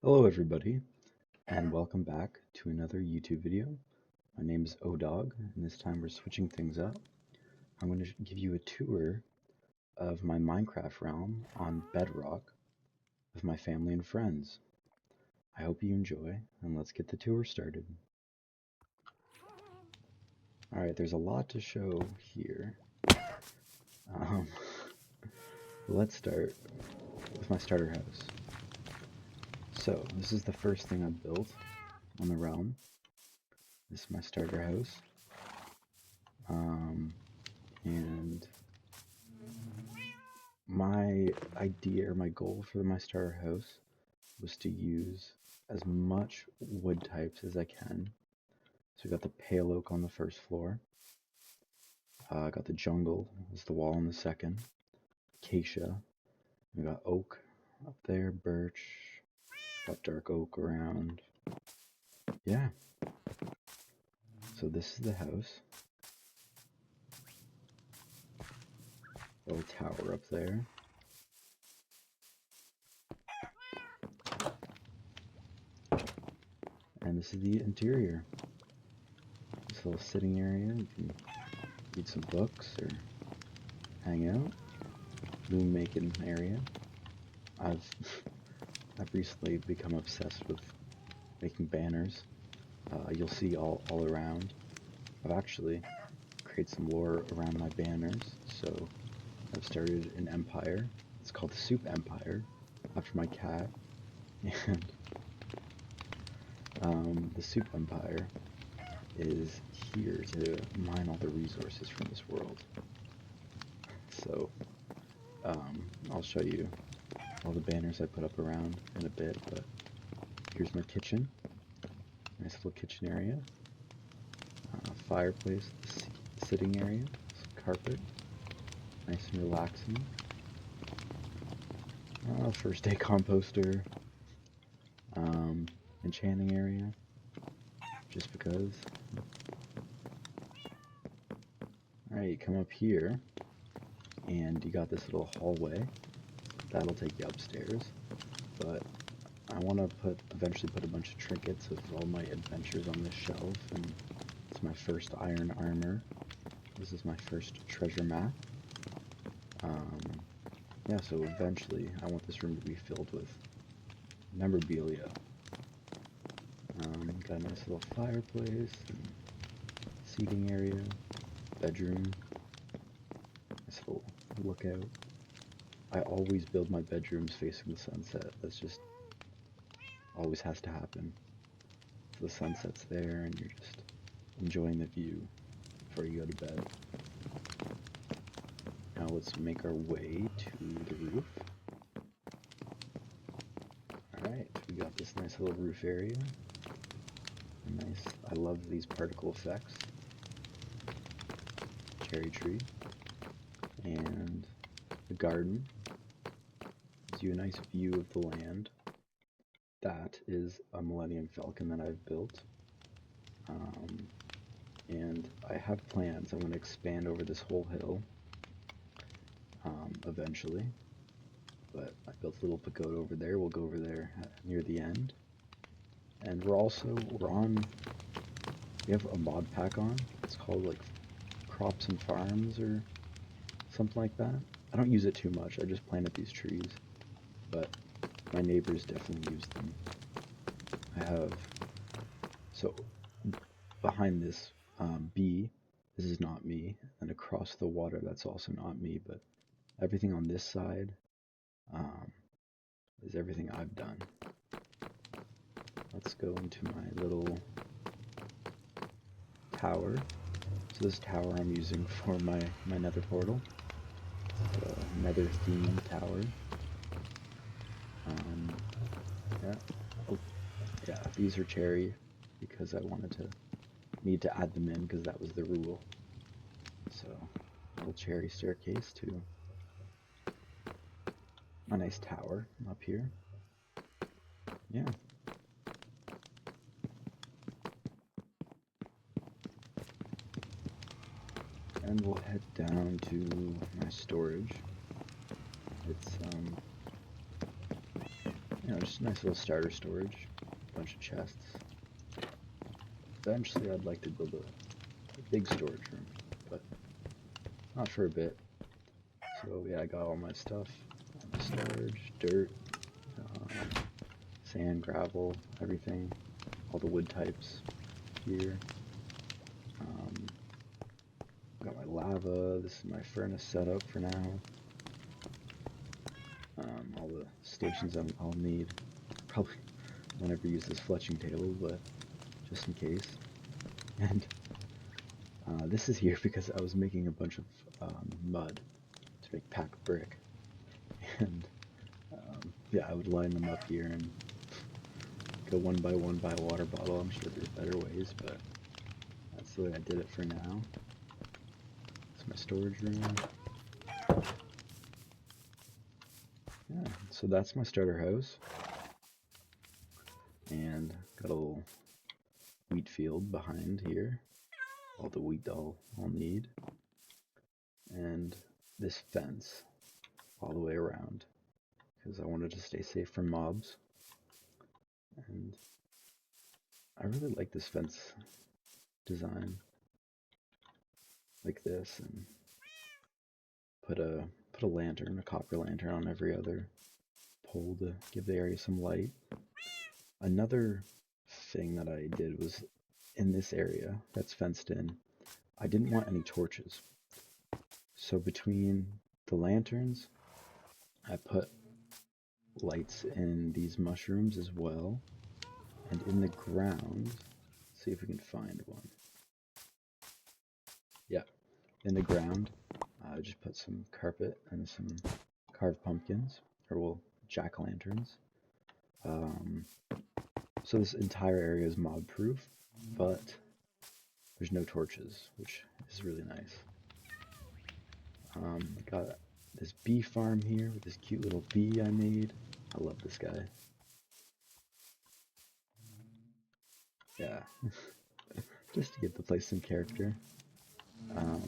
Hello everybody, and welcome back to another YouTube video. My name is ODog, and this time we're switching things up. I'm going to give you a tour of my Minecraft realm on Bedrock with my family and friends. I hope you enjoy, and let's get the tour started. Alright, there's a lot to show here. Let's start with my starter house. So, this is the first thing I built on the realm. This is my starter house. And my idea or my goal for my starter house was to use as much wood types as I can. So we got the pale oak on the first floor. I got the jungle as the wall on the second. Acacia. We got oak up there, birch. Got dark oak around. Yeah. So this is the house. Little tower up there. And this is the interior. This little sitting area. You can read some books or hang out. Loom making area. I've recently become obsessed with making banners. You'll see all around. I've actually created some lore around my banners, so I've started an empire. It's called the Soup Empire, after my cat. And the Soup Empire is here to mine all the resources from this world. So I'll show you all the banners I put up around in a bit, but here's my kitchen. Nice little kitchen area. Fireplace, sitting area, some carpet, nice and relaxing. First day composter, enchanting area, just because. Alright, you come up here, and you got this little hallway. That'll take you upstairs, but I want to eventually put a bunch of trinkets of all my adventures on this shelf, and it's my first iron armor. This is my first treasure map. Yeah, so eventually I want this room to be filled with memorabilia. Got a nice little fireplace, and seating area, bedroom, nice little lookout. I always build my bedrooms facing the sunset. That's just always has to happen. So the sunset's there and you're just enjoying the view before you go to bed. Now let's make our way to the roof. Alright, we got this nice little roof area. Nice, I love these particle effects. Cherry tree. And the garden gives you a nice view of the land. That is a Millennium Falcon that I've built. And I have plans. I want to expand over this whole hill eventually. But I built a little pagoda over there. We'll go over there near the end. And we have a mod pack on. It's called like Crops and Farms or something like that. I don't use it too much. I just planted these trees. But my neighbors definitely use them. So behind this bee, this is not me, and across the water, that's also not me, but everything on this side is everything I've done. Let's go into my little tower. So this tower I'm using for my nether portal. The nether themed tower. Yeah. Oh, yeah, these are cherry because I need to add them in because that was the rule. So, little cherry staircase to a nice tower up here. Yeah. And we'll head down to my storage. It's you know, just a nice little starter storage, a bunch of chests. Eventually I'd like to build a big storage room, but not for a bit. So yeah, I got all my stuff, all my storage, dirt, sand, gravel, everything, all the wood types here. Got my lava. This is my furnace setup for now. All the stations I'll need. Probably won't ever use this fletching table, but just in case. And this is here because I was making a bunch of mud to make pack brick. And yeah, I would line them up here and go one by a water bottle. I'm sure there's better ways, but that's the way I did it for now. It's my storage room. Yeah, so that's my starter house. And got a little wheat field behind here. All the wheat I'll need. And this fence all the way around, because I wanted to stay safe from mobs. And I really like this fence design, like this, and put a lantern, a copper lantern, on every other pole to give the area some light. Another thing that I did was in this area that's fenced in, I didn't want any torches. So between the lanterns, I put lights in these mushrooms as well. And in the ground, let's see if we can find one. Yeah, in the ground, I just put some carpet and some carved pumpkins, or well, jack-o'-lanterns. So this entire area is mob-proof, but there's no torches, which is really nice. Got this bee farm here with this cute little bee I made. I love this guy. Yeah, just to give the place some character. I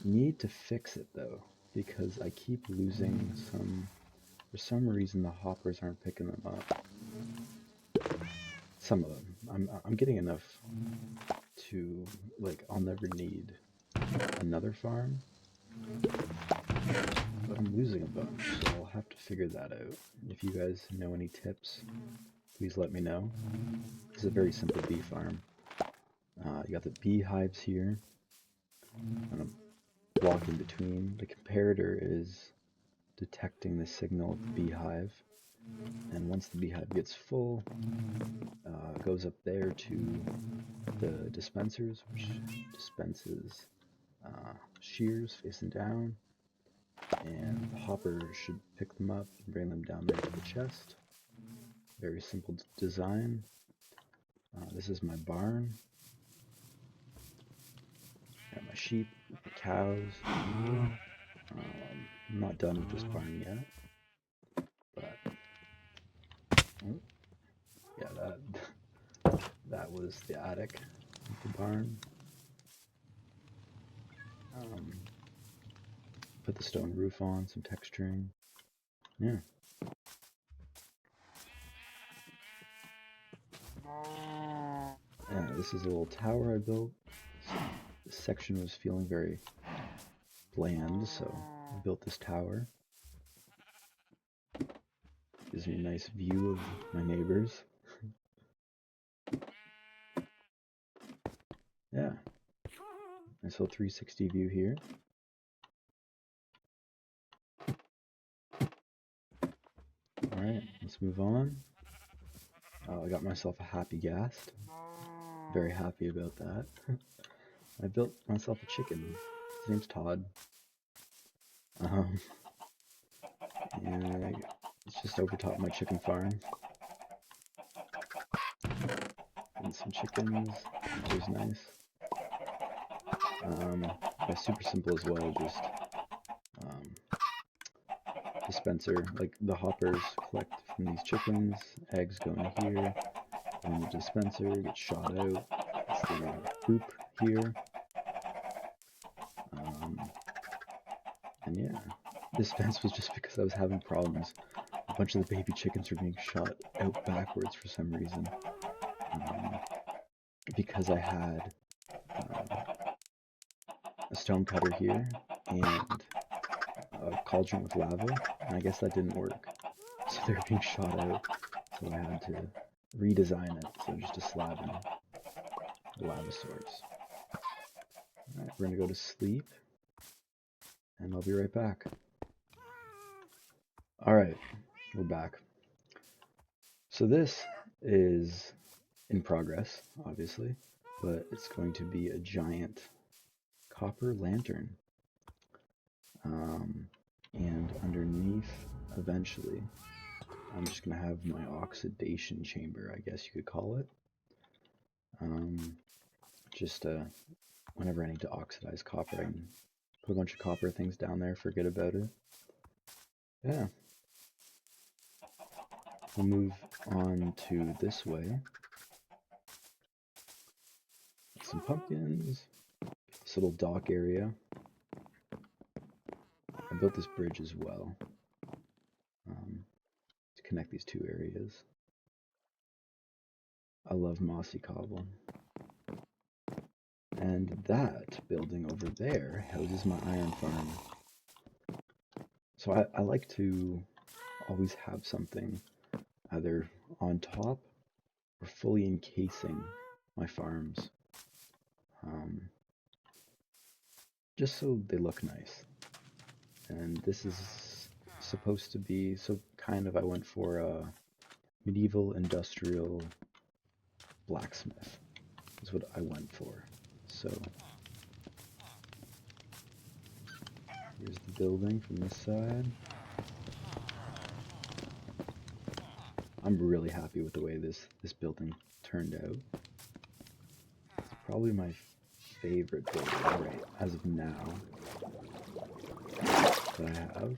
need to fix it though, because I keep losing some. For some reason, the hoppers aren't picking them up. Some of them. I'm getting enough to, like, I'll never need another farm, but I'm losing a bunch, so I'll have to figure that out. If you guys know any tips, please let me know. This is a very simple bee farm. You got the beehives here, and a block in between. The comparator is detecting the signal of the beehive, and once the beehive gets full, it goes up there to the dispensers, which dispenses shears facing down, and the hopper should pick them up and bring them down there to the chest. Very simple design. This is my barn. Got my sheep, my cows. I'm not done with this barn yet, but yeah, that was the attic of the barn. Put the stone roof on, some texturing. Yeah. Yeah, this is a little tower I built. This section was feeling very bland, so I built this tower. Gives me a nice view of my neighbors. Yeah. Nice little 360 view here. Alright, let's move on. I got myself a happy ghast. Very happy about that. I built myself a chicken. His name's Todd. And it's just over top my chicken farm. And some chickens, which is nice. Super simple as well, just dispenser, like the hoppers collect from these chickens, eggs go in here, and the dispenser gets shot out. It's the hoop here. And yeah, this fence was just because I was having problems a bunch of the baby chickens are being shot out backwards for some reason. Because I had a stone cutter here and a cauldron with lava, and I guess that didn't work. So they're being shot out, so I had to redesign it, so just a slab and a lava source. Alright, we're gonna go to sleep, and I'll be right back. Alright, we're back. So this is in progress, obviously, but it's going to be a giant copper lantern. And underneath, eventually, I'm just going to have my oxidation chamber, I guess you could call it. Just whenever I need to oxidize copper, I can put a bunch of copper things down there, forget about it. Yeah. We'll move on to this way. Some pumpkins, this little dock area. I built this bridge as well to connect these two areas. I love mossy cobble. And that building over there houses my iron farm. So I like to always have something either on top or fully encasing my farms. Just so they look nice. And this is supposed to be, so kind of I went for a medieval industrial blacksmith is what I went for. So here's the building from this side. I'm really happy with the way this building turned out. It's probably my favorite building right as of now that I have.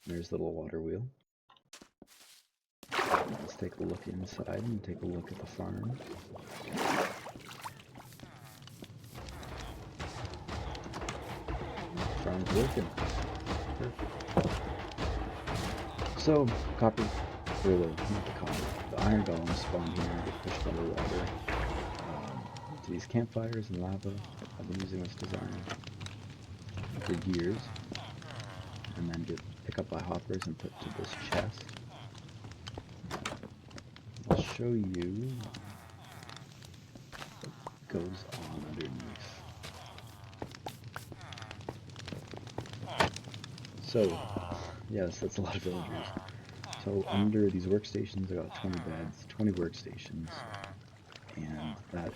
There's the little water wheel. Let's take a look inside and take a look at the farm. Farm's working. Perfect. So, copper, or not the copper, the iron golem spawned here and get pushed under water. To these campfires and lava. I've been using this design for years. And then get pick up by hoppers and put to this chest. I'll show you what goes on underneath. So, yes, that's a lot of villagers. So under these workstations, I got 20 beds, 20 workstations, and that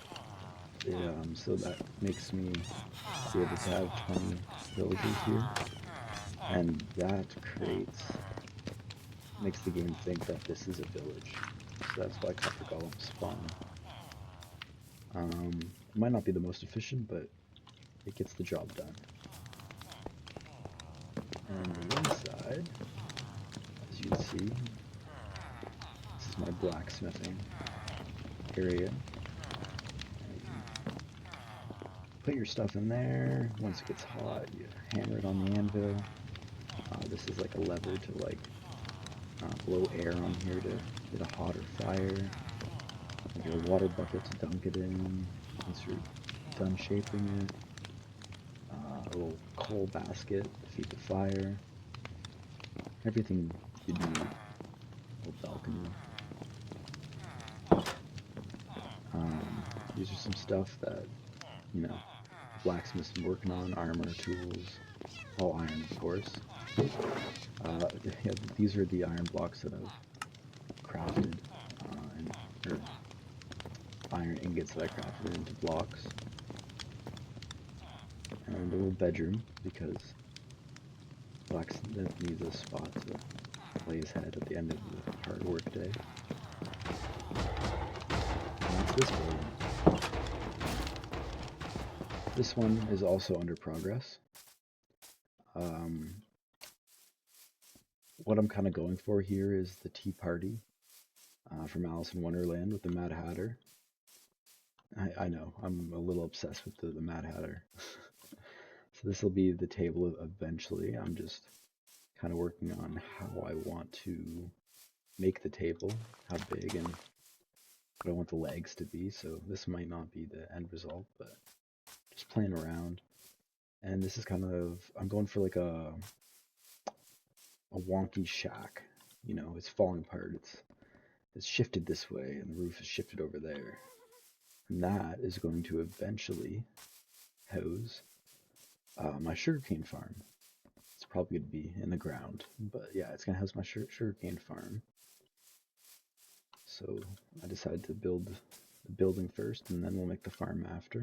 so that makes me be able to have 20 villagers here, and that makes the game think that this is a village. So that's why copper golems spawn. It might not be the most efficient, but it gets the job done. And the inside, as you can see, this is my blacksmithing area. Put your stuff in there. Once it gets hot, you hammer it on the anvil. This is like a lever to like blow air on here to get a hotter fire. Like a water bucket to dunk it in once you're done shaping it. A little coal basket to feed the fire. Everything you need. A little balcony. These are some stuff that, you know, blacksmiths been working on, armor, tools, all iron, of course. Yeah, these are the iron blocks that I've crafted, or iron ingots that I crafted into blocks. And a little bedroom, because blacksmith needs a spot to lay his head at the end of the hard work day. And that's this building. This one is also under progress. What I'm kind of going for here is the Tea Party from Alice in Wonderland with the Mad Hatter. I know, I'm a little obsessed with the Mad Hatter. So this will be the table eventually. I'm just kind of working on how I want to make the table, how big, and what I want the legs to be. So this might not be the end result, but just playing around. And this is kind of, I'm going for like a wonky shack. You know, it's falling apart. It's shifted this way, and the roof is shifted over there. And that is going to eventually house my sugarcane farm. It's probably going to be in the ground, but yeah, it's going to house my sugarcane farm. So I decided to build the building first, and then we'll make the farm after.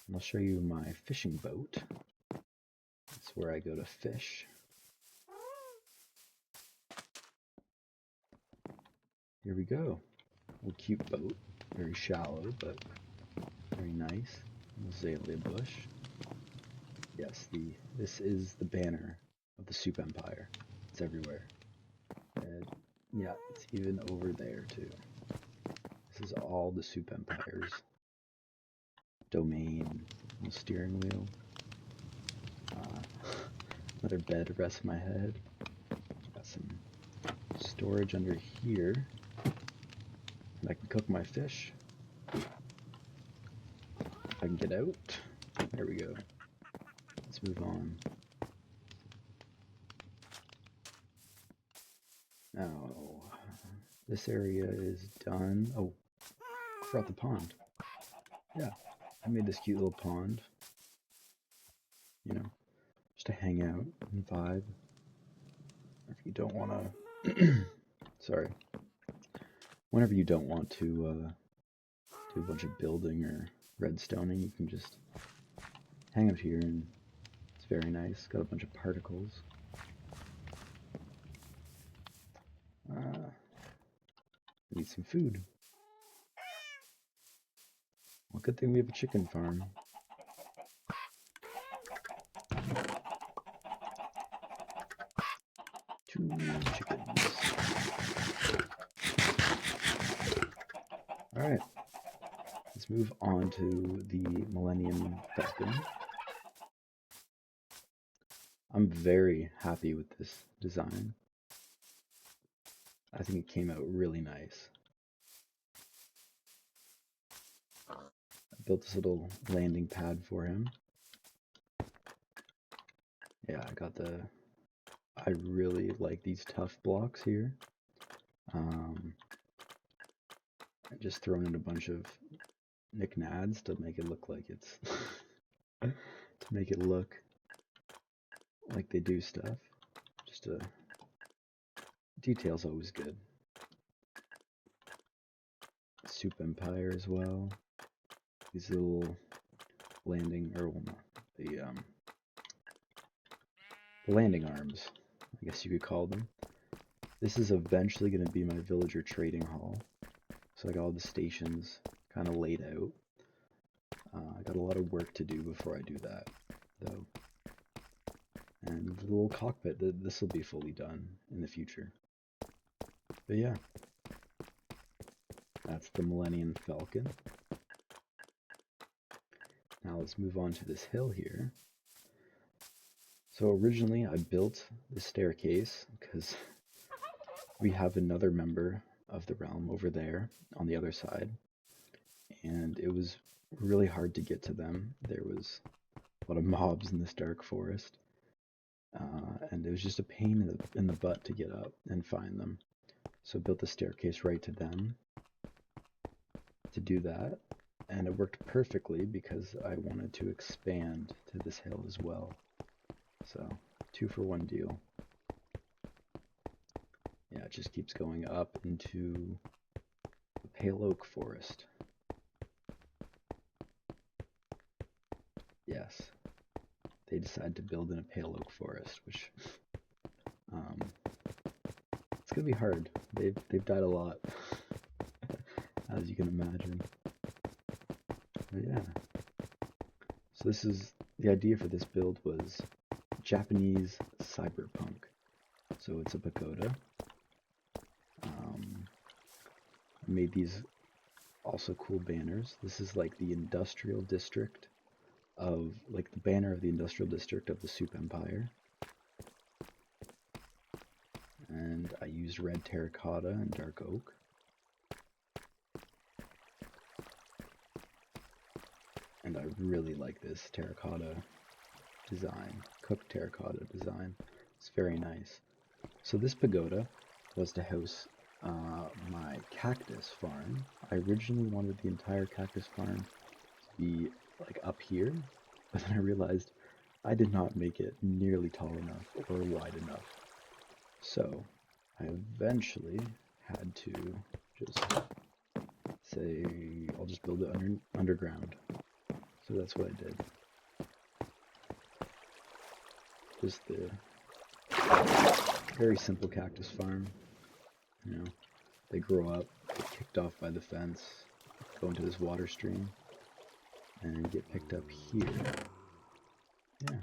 And I'll show you my fishing boat. That's where I go to fish. Here we go. A little cute boat. Very shallow, but very nice. Azalea bush. Yes, this is the banner of the Soup Empire. It's everywhere. And yeah, it's even over there too. This is all the Soup Empire's domain. Little steering wheel. Another bed to rest my head. Got some storage under here. And I can cook my fish. If I can get out. There we go. Let's move on. Now, this area is done. Oh, I forgot the pond. Yeah, I made this cute little pond. You know, just to hang out and vibe. If you don't want to, sorry. Whenever you don't want to do a bunch of building or redstoning, you can just hang out here, and it's very nice. Got a bunch of particles. Need some food. Well, good thing we have a chicken farm. Two chickens. Alright. Let's move on to the Millennium Falcon. I'm very happy with this design. I think it came out really nice. I built this little landing pad for him. Yeah, I really like these tough blocks here. I just thrown in a bunch of knickknacks to make it look like it's to make it look like they do stuff. Just detail's always good. Soup Empire as well. These little landing, or well, the landing arms, I guess you could call them. This is eventually going to be my villager trading hall. So I got all the stations kind of laid out. I got a lot of work to do before I do that, though. And the little cockpit, this will be fully done in the future. But yeah, that's the Millennium Falcon. Now let's move on to this hill here. So originally I built the staircase because we have another member of the realm over there on the other side, and it was really hard to get to them. There was a lot of mobs in this dark forest, and it was just a pain in the butt to get up and find them. So I built the staircase right to them to do that, and it worked perfectly because I wanted to expand to this hill as well. So 2-for-1 deal. Yeah, it just keeps going up into the pale oak forest. Yes, they decided to build in a pale oak forest, which it's gonna be hard. They've died a lot, as you can imagine. But yeah, so this is the idea for this build was Japanese cyberpunk. So it's a pagoda. I made these also cool banners. This is like the industrial district of, like, the banner of the industrial district of the Soup Empire. And I used red terracotta and dark oak. And I really like this terracotta design, cooked terracotta design. It's very nice. So this pagoda was to house my cactus farm. I originally wanted the entire cactus farm to be like up here, but then I realized I did not make it nearly tall enough or wide enough. So I eventually had to just say, I'll just build it underground. So that's what I did. Just the very simple cactus farm. You know, they grow up, get kicked off by the fence, go into this water stream, and get picked up here. Yeah.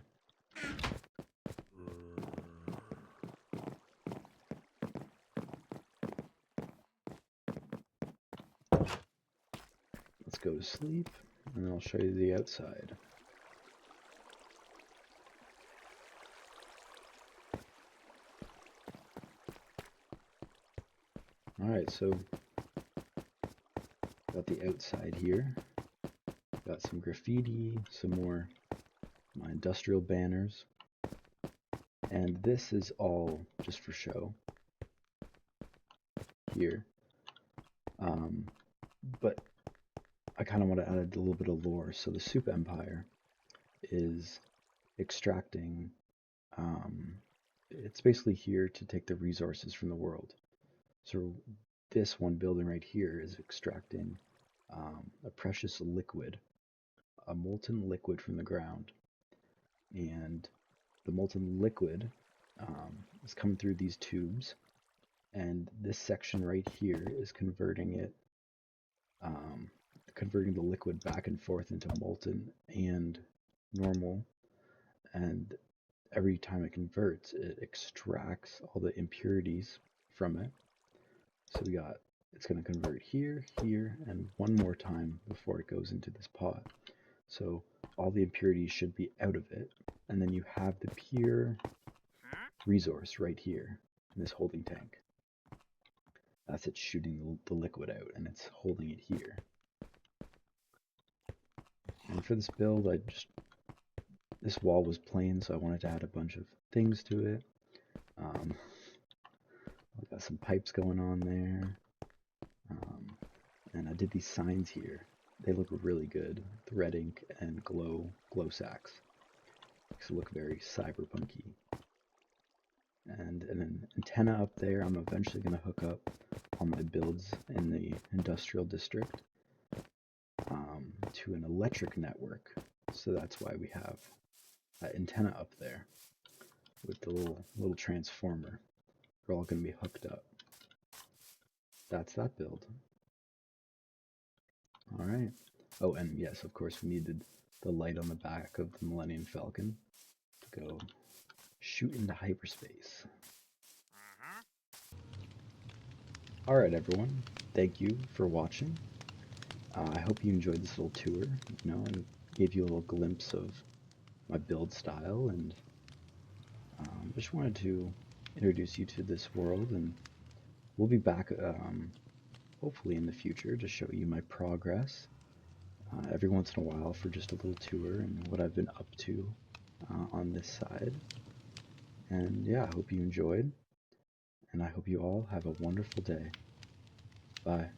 Let's go to sleep, and then I'll show you the outside. Alright, so got the outside here. Got some graffiti, some more my industrial banners. And this is all just for show here. But I kind of want to add a little bit of lore. So the Soup Empire is extracting, it's basically here to take the resources from the world. So this one building right here is extracting a precious liquid, a molten liquid from the ground. And the molten liquid is coming through these tubes, and this section right here is converting it, converting the liquid back and forth into molten and normal, and every time it converts, it extracts all the impurities from it. So we got, it's going to convert here, here, and one more time before it goes into this pot. So all the impurities should be out of it, and then you have the pure resource right here in this holding tank. That's it shooting the liquid out, and it's holding it here. And for this build, this wall was plain, so I wanted to add a bunch of things to it. I got some pipes going on there, and I did these signs here. They look really good, the red ink and glow sacks. Makes it look very cyberpunky. And an antenna up there. I'm eventually going to hook up all my builds in the industrial district to an electric network. So that's why we have that antenna up there with the little transformer. They're all going to be hooked up. That's that build. All right. Oh, and yes, of course, we needed the light on the back of the Millennium Falcon to go shoot into hyperspace. Alright everyone, thank you for watching. I hope you enjoyed this little tour, and gave you a little glimpse of my build style, and just wanted to introduce you to this world, and we'll be back hopefully in the future to show you my progress every once in a while for just a little tour and what I've been up to on this side. And yeah, I hope you enjoyed, and I hope you all have a wonderful day. Bye.